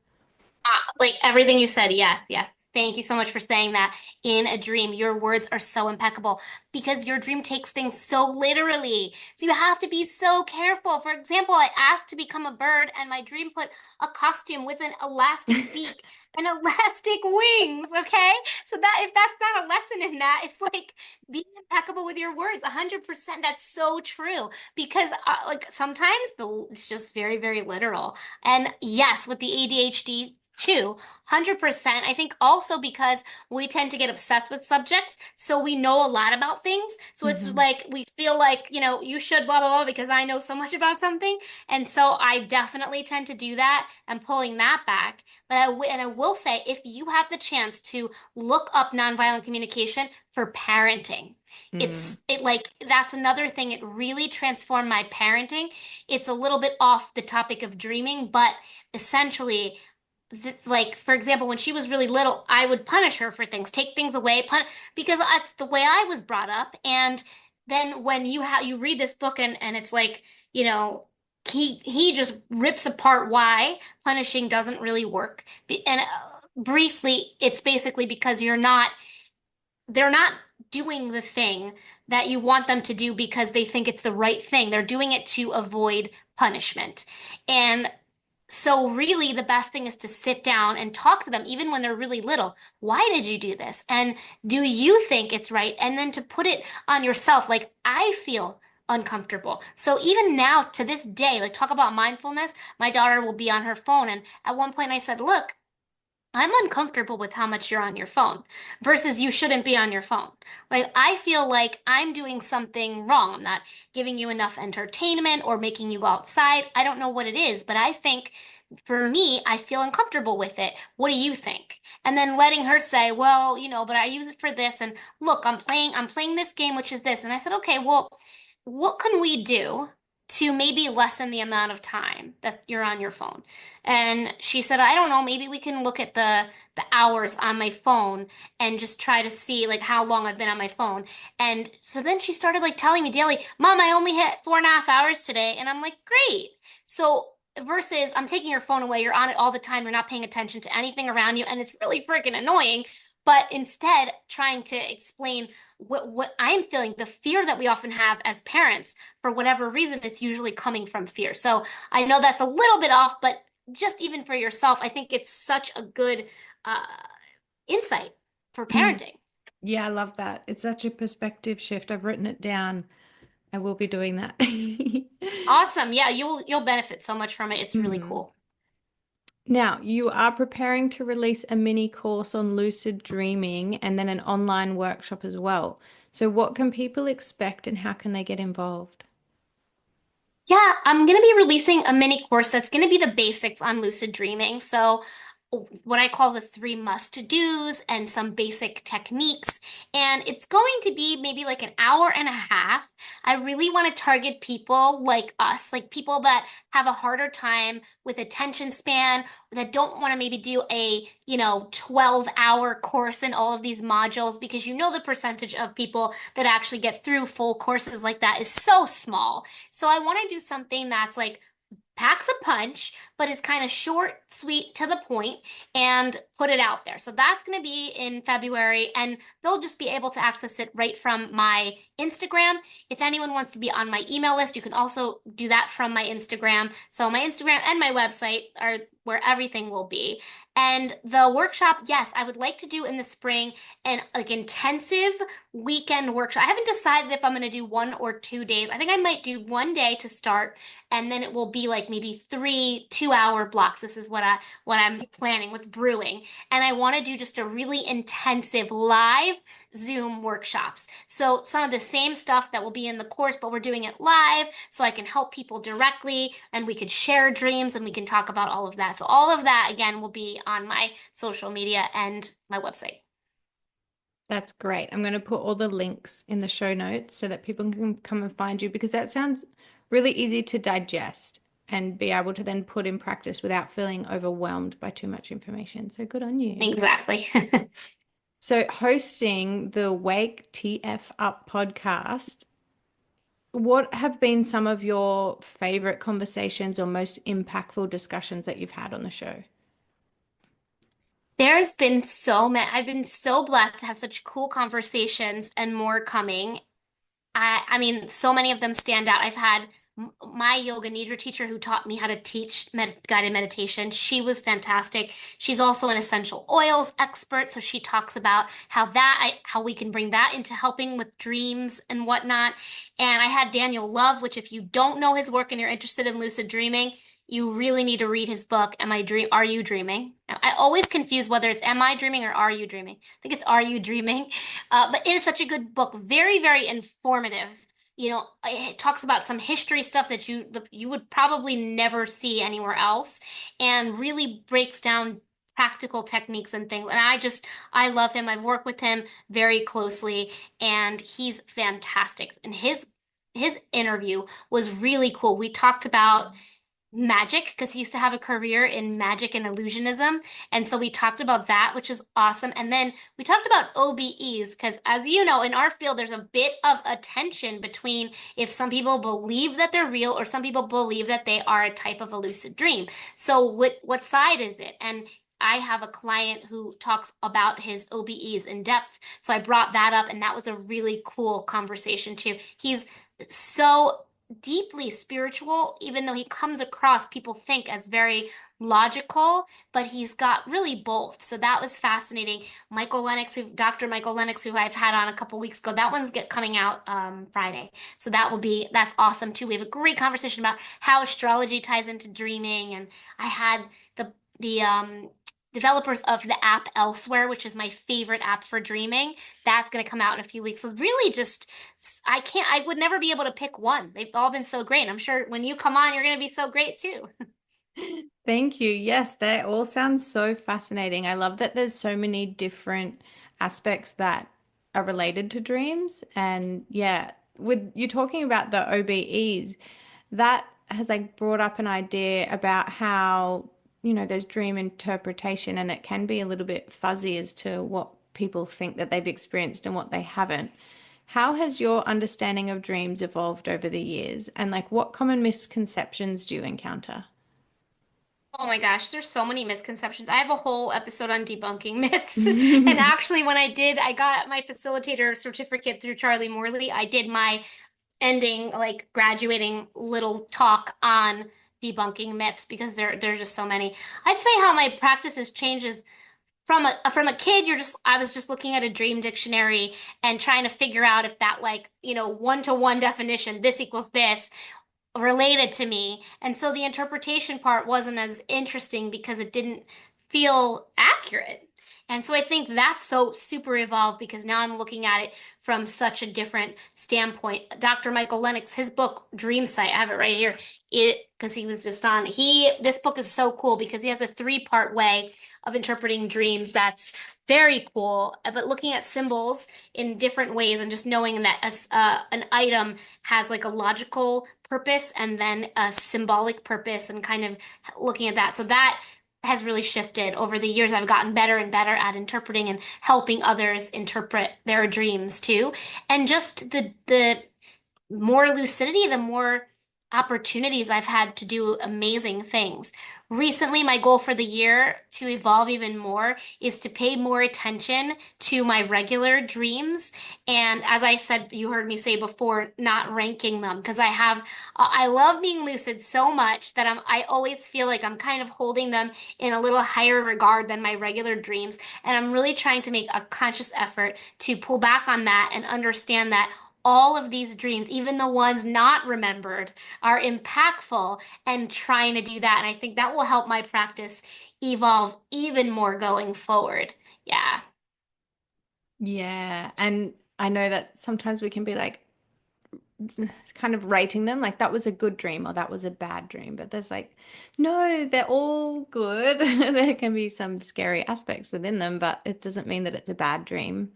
Like everything you said, yes, yes. Thank you so much for saying that. In a dream, your words are so impeccable because your dream takes things so literally. So you have to be so careful. For example, I asked to become a bird, and my dream put a costume with an elastic beak and elastic wings. Okay, so that if that's not a lesson in that, it's like being impeccable with your words. 100%. That's so true because like sometimes it's just very, very literal. And yes, with the ADHD too, 100%. I think also because we tend to get obsessed with subjects, so we know a lot about things. So it's Hmm. like we feel like, you should blah blah blah because I know so much about something. And so I definitely tend to do that and pulling that back. But and I will say, if you have the chance to look up nonviolent communication for parenting, Mm. like that's another thing. It really transformed my parenting. It's a little bit off the topic of dreaming, but essentially like for example, when she was really little, I would punish her for things, take things away, because that's the way I was brought up. And then when you read this book and it's like, you know, he just rips apart why punishing doesn't really work. And briefly, it's basically because they're not doing the thing that you want them to do because they think it's the right thing. They're doing it to avoid punishment. And so really the best thing is to sit down and talk to them even when they're really little. Why did you do this? And do you think it's right? And then to put it on yourself, like I feel uncomfortable. So even now to this day, like talk about mindfulness, my daughter will be on her phone. And at one point I said, look, I'm uncomfortable with how much you're on your phone versus you shouldn't be on your phone. Like, I feel like I'm doing something wrong. I'm not giving you enough entertainment or making you go outside. I don't know what it is, but I think for me, I feel uncomfortable with it. What do you think? And then letting her say, well, but I use it for this. And look, I'm playing this game, which is this. And I said, okay, well, what can we do to maybe lessen the amount of time that you're on your phone? And she said, I don't know, maybe we can look at the hours on my phone and just try to see like how long I've been on my phone. And so then she started like telling me daily, Mom, I only hit 4.5 hours today. And I'm like, great. So versus I'm taking your phone away, you're on it all the time, you're not paying attention to anything around you, and it's really freaking annoying. But instead, trying to explain what I'm feeling, the fear that we often have as parents, for whatever reason, it's usually coming from fear. So I know that's a little bit off, but just even for yourself, I think it's such a good uh, insight for Mm. parenting. Yeah, I love that. It's such a perspective shift. I've written it down. I will be doing that. Awesome. Yeah, you'll benefit so much from it. It's really Mm. cool. Now, you are preparing to release a mini course on lucid dreaming and then an online workshop as well. So, what can people expect and how can they get involved? Yeah, I'm going to be releasing a mini course that's going to be the basics on lucid dreaming. So, what I call the three must-dos and some basic techniques. And it's going to be maybe like an hour and a half. I really want to target people like us, like people that have a harder time with attention span, that don't want to maybe do a, 12-hour course in all of these modules because the percentage of people that actually get through full courses like that is so small. So I want to do something that's like packs a punch, but is kind of short, sweet, to the point, and put it out there. So that's going to be in February, and they'll just be able to access it right from my Instagram. If anyone wants to be on my email list, you can also do that from my Instagram. So my Instagram and my website are where everything will be. And the workshop, yes, I would like to do in the spring an like intensive weekend workshop. I haven't decided if I'm going to do 1 or 2 days. I think I might do one day to start, and then it will be like maybe 3 2-hour blocks. This is what I'm planning, what's brewing. And I want to do just a really intensive live Zoom workshops. So some of the same stuff that will be in the course, but we're doing it live so I can help people directly and we could share dreams and we can talk about all of that. So all of that again will be on my social media and my website. That's great. I'm going to put all the links in the show notes so that people can come and find you because that sounds really easy to digest and be able to then put in practice without feeling overwhelmed by too much information. So good on you. Exactly. So, hosting the Wake TF Up podcast, what have been some of your favorite conversations or most impactful discussions that you've had on the show? There's been so many, I've been so blessed to have such cool conversations and more coming. I mean, so many of them stand out. I've had my yoga nidra teacher who taught me how to teach guided meditation. She was fantastic. She's also an essential oils expert, so she talks about how we can bring that into helping with dreams and whatnot. And I had Daniel Love, which if you don't know his work and you're interested in lucid dreaming, you really need to read his book, Are You Dreaming? I always confuse whether it's Am I Dreaming or Are You Dreaming? I think it's Are You Dreaming? But it is such a good book, very, very informative. It talks about some history stuff that you would probably never see anywhere else, and really breaks down practical techniques and things. And I love him. I've worked with him very closely, and he's fantastic. And his interview was really cool. We talked about magic because he used to have a career in magic and illusionism. And so we talked about that, which is awesome. And then we talked about OBEs because, as you know, in our field, there's a bit of a tension between if some people believe that they're real or some people believe that they are a type of a lucid dream. So what side is it? And I have a client who talks about his OBEs in depth. So I brought that up, and that was a really cool conversation too. He's so deeply spiritual, even though he comes across, people think, as very logical, but he's got really both. So that was fascinating. Dr. Michael Lennox, who I've had on a couple weeks ago, that one's coming out Friday. So that's awesome too. We have a great conversation about how astrology ties into dreaming, and I had the developers of the app Elsewhere, which is my favorite app for dreaming. That's going to come out in a few weeks. So really just, I would never be able to pick one. They've all been so great. I'm sure when you come on, you're going to be so great too. Thank you. Yes, they all sound so fascinating. I love that there's so many different aspects that are related to dreams. And yeah, with you talking about the OBEs, that has like brought up an idea about how, there's dream interpretation and it can be a little bit fuzzy as to what people think that they've experienced and what they haven't. How has your understanding of dreams evolved over the years? And like what common misconceptions do you encounter? Oh my gosh, there's so many misconceptions. I have a whole episode on debunking myths. And actually, I got my facilitator certificate through Charlie Morley. I did my ending, like graduating little talk on debunking myths because there's just so many. I'd say how my practice has changed is from a kid, I was just looking at a dream dictionary and trying to figure out if that, like, one-to-one definition, this equals this, related to me. And so the interpretation part wasn't as interesting because it didn't feel accurate. And so I think that's so super evolved because now I'm looking at it from such a different standpoint. Dr. Michael Lennox, his book Dream Sight, I have it right here. Because he was just on. This book is so cool because he has a three-part way of interpreting dreams that's very cool. But looking at symbols in different ways and just knowing that an item has like a logical purpose and then a symbolic purpose and kind of looking at that. So that has really shifted over the years. I've gotten better and better at interpreting and helping others interpret their dreams too. And just the more lucidity, the more opportunities I've had to do amazing things. Recently, my goal for the year to evolve even more is to pay more attention to my regular dreams. And as I said, you heard me say before, not ranking them because I love being lucid so much that I always feel like I'm kind of holding them in a little higher regard than my regular dreams. And I'm really trying to make a conscious effort to pull back on that and understand that all of these dreams, even the ones not remembered, are impactful and trying to do that. And I think that will help my practice evolve even more going forward. Yeah. Yeah, and I know that sometimes we can be like kind of rating them like that was a good dream or that was a bad dream, but there's like, no, they're all good. There can be some scary aspects within them, but it doesn't mean that it's a bad dream.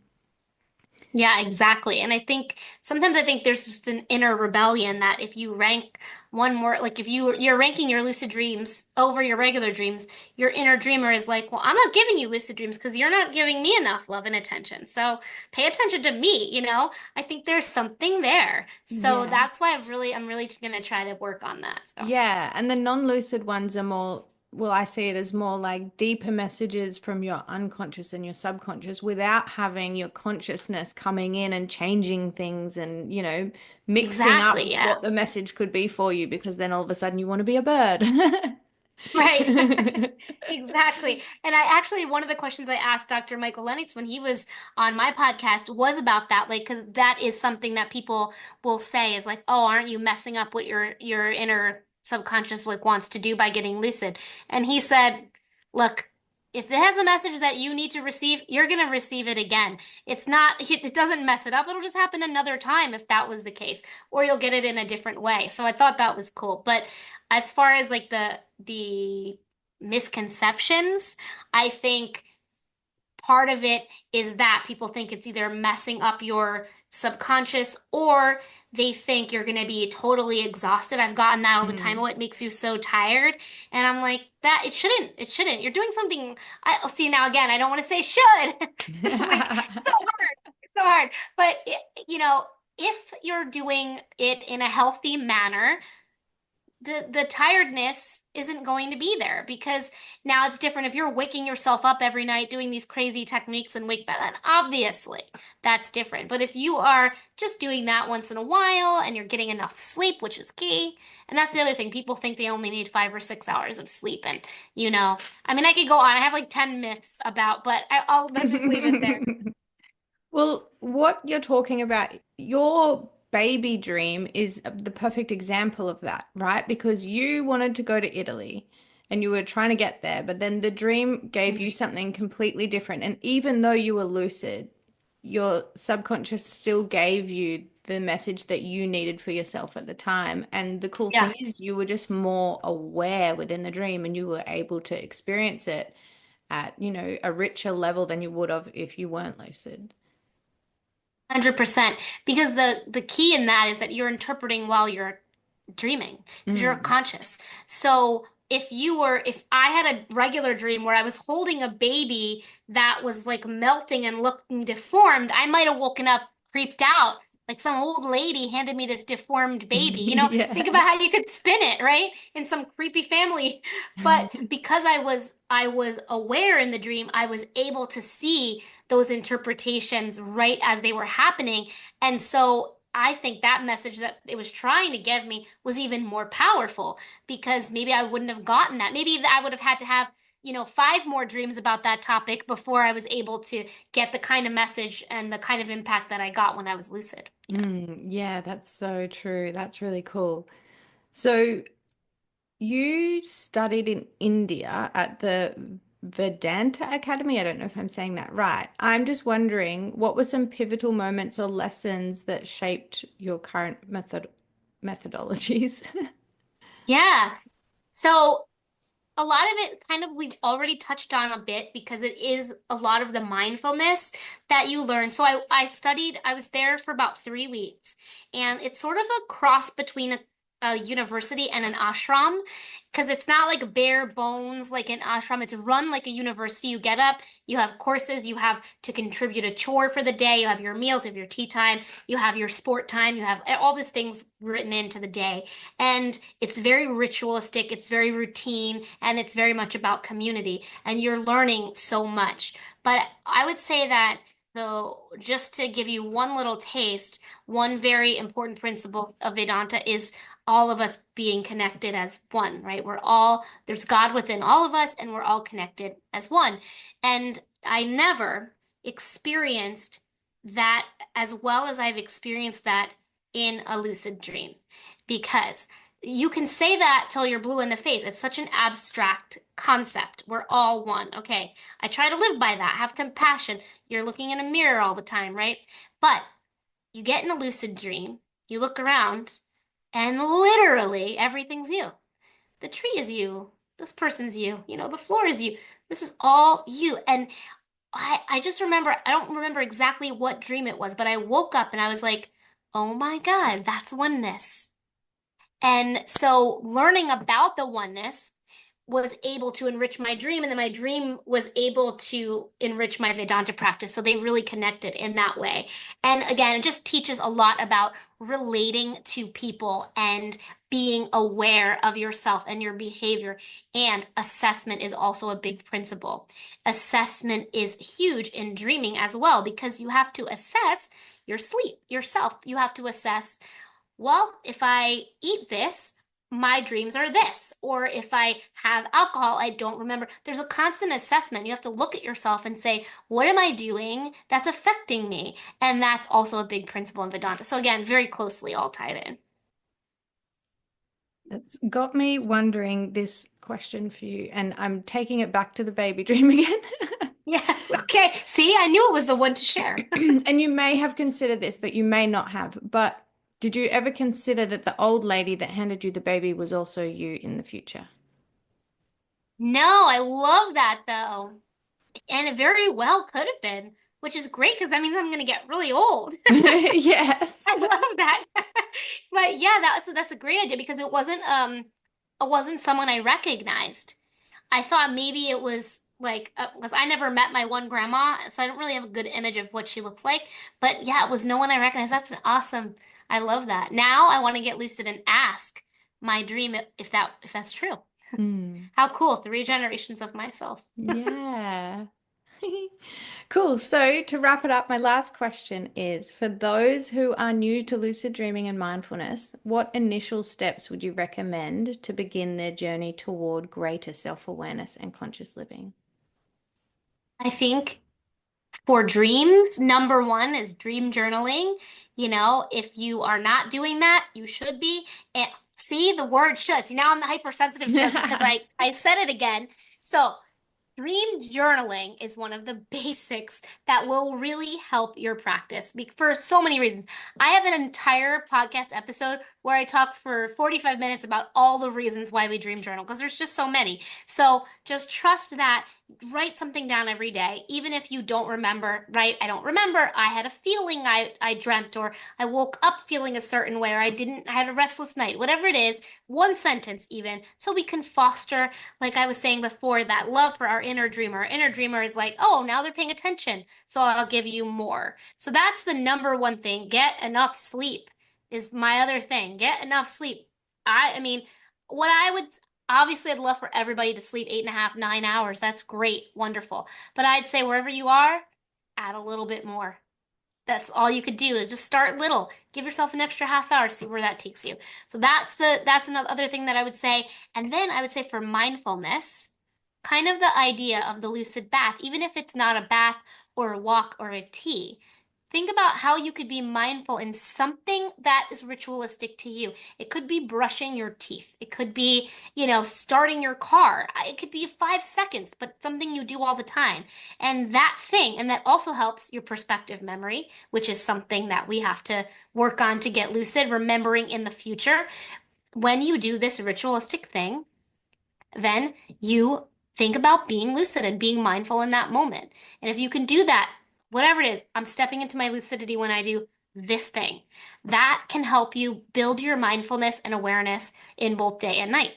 Yeah, exactly. And I think sometimes I think there's just an inner rebellion that if you rank one more, like if you're ranking your lucid dreams over your regular dreams, your inner dreamer is like, well, I'm not giving you lucid dreams because you're not giving me enough love and attention. So pay attention to me. I think there's something there. So Yeah. that's why I'm really gonna try to work on that. So Yeah, and the non-lucid ones are more, well, I see it as more like deeper messages from your unconscious and your subconscious without having your consciousness coming in and changing things and, mixing up exactly, yeah. what the message could be for you because then all of a sudden you want to be a bird. Right. Exactly. And I actually, one of the questions I asked Dr. Michael Lennox when he was on my podcast was about that, like, because that is something that people will say is like, oh, aren't you messing up with your inner subconscious like wants to do by getting lucid. And he said, look, if it has a message that you need to receive, you're going to receive it again. It's not, it doesn't mess it up. It'll just happen another time if that was the case, or you'll get it in a different way. So I thought that was cool. But as far as like the misconceptions, I think part of it is that people think it's either messing up your subconscious or they think you're going to be totally exhausted. I've gotten that all the time. Mm. Oh, it makes you so tired. And I'm like, that it shouldn't. It shouldn't. You're doing something. I'll see now again. I don't want to say should. Like, so hard. So hard. But, if you're doing it in a healthy manner, the tiredness isn't going to be there because now it's different if you're waking yourself up every night doing these crazy techniques and wake back, then obviously that's different. But if you are just doing that once in a while and you're getting enough sleep, which is key, and that's the other thing, people think they only need 5 or 6 hours of sleep. And, I mean, I could go on. I have like 10 myths about, but let's just leave it there. Well, what you're talking about, your baby dream is the perfect example of that, right? Because you wanted to go to Italy and you were trying to get there, but then the dream gave you something completely different. And even though you were lucid, your subconscious still gave you the message that you needed for yourself at the time. And the cool thing Yeah. is, you were just more aware within the dream and you were able to experience it at, a richer level than you would have if you weren't lucid. 100%. Because the key in that is that you're interpreting while you're dreaming, because you're Mm. conscious. So if I had a regular dream where I was holding a baby that was like melting and looking deformed, I might have woken up creeped out. Like some old lady handed me this deformed baby. Think Yeah. about how you could spin it, right? In some creepy family. But because I was aware in the dream, I was able to see those interpretations right as they were happening. And so I think that message that it was trying to give me was even more powerful because maybe I wouldn't have gotten that. Maybe I would have had to have, 5 more dreams about that topic before I was able to get the kind of message and the kind of impact that I got when I was lucid. Yeah, that's so true. That's really cool. So you studied in India at the Vedanta Academy. I don't know if I'm saying that right. I'm just wondering, what were some pivotal moments or lessons that shaped your current methodologies? Yeah. So a lot of it kind of we've already touched on a bit because it is a lot of the mindfulness that you learn. So I was there for about 3 weeks, and it's sort of a cross between a university and an ashram because it's not like bare bones like an ashram. It's run like a university. You get up, you have courses, you have to contribute a chore for the day, you have your meals, you have your tea time, you have your sport time, you have all these things written into the day. And it's very ritualistic, it's very routine, and it's very much about community. And you're learning so much. But I would say that, though, just to give you one little taste, one very important principle of Vedanta is all of us being connected as one, right? There's God within all of us, and we're all connected as one. And I never experienced that as well as I've experienced that in a lucid dream because you can say that till you're blue in the face. It's such an abstract concept. We're all one. Okay. I try to live by that. Have compassion. You're looking in a mirror all the time, right? But you get in a lucid dream, you look around, and literally everything's you. The tree is you. This person's you. The floor is you. This is all you. And I just remember, I don't remember exactly what dream it was, but I woke up and I was like, oh my God, that's oneness. And so learning about the oneness was able to enrich my dream, and then my dream was able to enrich my Vedanta practice. So they really connected in that way. And again, it just teaches a lot about relating to people and being aware of yourself and your behavior. And assessment is also a big principle. Assessment is huge in dreaming as well because you have to assess your sleep, yourself. You have to assess, well, if I eat this, my dreams are this. Or if I have alcohol, I don't remember. There's a constant assessment. You have to look at yourself and say, what am I doing that's affecting me? And that's also a big principle in Vedanta. So again, very closely all tied in. It's got me wondering this question for you, and I'm taking it back to the baby dream again. Yeah. Okay. See, I knew it was the one to share. And you may have considered this, but you may not have. But did you ever consider that the old lady that handed you the baby was also you in the future? No, I love that though. And it very well could have been, which is great because that means I'm going to get really old. Yes. I love that. But yeah, that's a great idea because it wasn't someone I recognized. I thought maybe it was like because I never met my one grandma, so I don't really have a good image of what she looks like. But yeah, it was no one I recognized. That's an awesome. I love that. Now I want to get lucid and ask my dream if that's true. Mm, How cool, three generations of myself. yeah. Cool. So to wrap it up, my last question is for those who are new to lucid dreaming and mindfulness, what initial steps would you recommend to begin their journey toward greater self-awareness and conscious living? I think for dreams, number one is dream journaling. You know, if you are not doing that, you should be. And see the word should. See, now I'm hypersensitive to it because I said it again. So dream journaling is one of the basics that will really help your practice for so many reasons. I have an entire podcast episode where I talk for 45 minutes about all the reasons why we dream journal because there's just so many. So just trust that, write something down every day, even if you don't remember, right? I don't remember. I had a feeling I dreamt, or I woke up feeling a certain way, or I had a restless night, whatever it is, one sentence even, so we can foster, like I was saying before, that love for our inner dreamer. Our inner dreamer is like, oh, now they're paying attention, so I'll give you more. So that's the number one thing. Get enough sleep is my other thing. Get enough sleep. I mean, what I would obviously I'd love for everybody to sleep 8.5, 9 hours. That's great, wonderful. But I'd say wherever you are, add a little bit more. That's all you could do. Just start little. Give yourself an extra half hour, see where that takes you. So that's another other thing that I would say. And then I would say for mindfulness, kind of the idea of the lucid bath, even if it's not a bath or a walk or a tea. Think about how you could be mindful in something that is ritualistic to you. It could be brushing your teeth. It could be, starting your car. It could be 5 seconds, but something you do all the time. And that also helps your perspective memory, which is something that we have to work on to get lucid, remembering in the future. When you do this ritualistic thing, then you think about being lucid and being mindful in that moment. And if you can do that, whatever it is, I'm stepping into my lucidity when I do this thing. That can help you build your mindfulness and awareness in both day and night.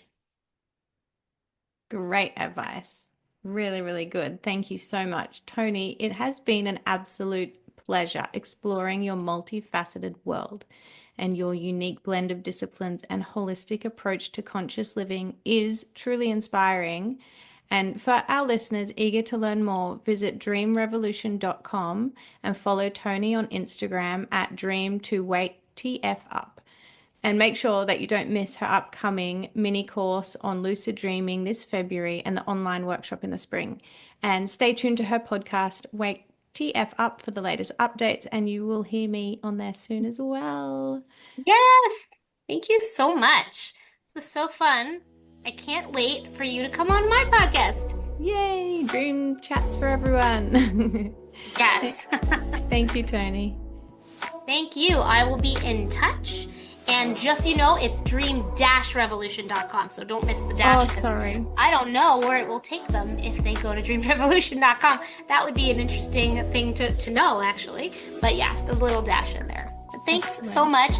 Great advice. Really, really good. Thank you so much. Toni, it has been an absolute pleasure exploring your multifaceted world, and your unique blend of disciplines and holistic approach to conscious living is truly inspiring. And for our listeners eager to learn more, visit dreamrevolution.com and follow Toni on Instagram at dream2waketf up. And make sure that you don't miss her upcoming mini course on lucid dreaming this February and the online workshop in the spring. And stay tuned to her podcast, Wake TF Up, for the latest updates, and you will hear me on there soon as well. Yes. Thank you so much. This was so fun. I can't wait for you to come on my podcast. Yay! Dream chats for everyone. Yes. Thank you, Toni. Thank you. I will be in touch. And just so you know, it's dream-revolution.com. So don't miss the dash. Oh, sorry. I don't know where it will take them if they go to dreamrevolution.com. That would be an interesting thing to know, actually. But yeah, the little dash in there. But thanks so much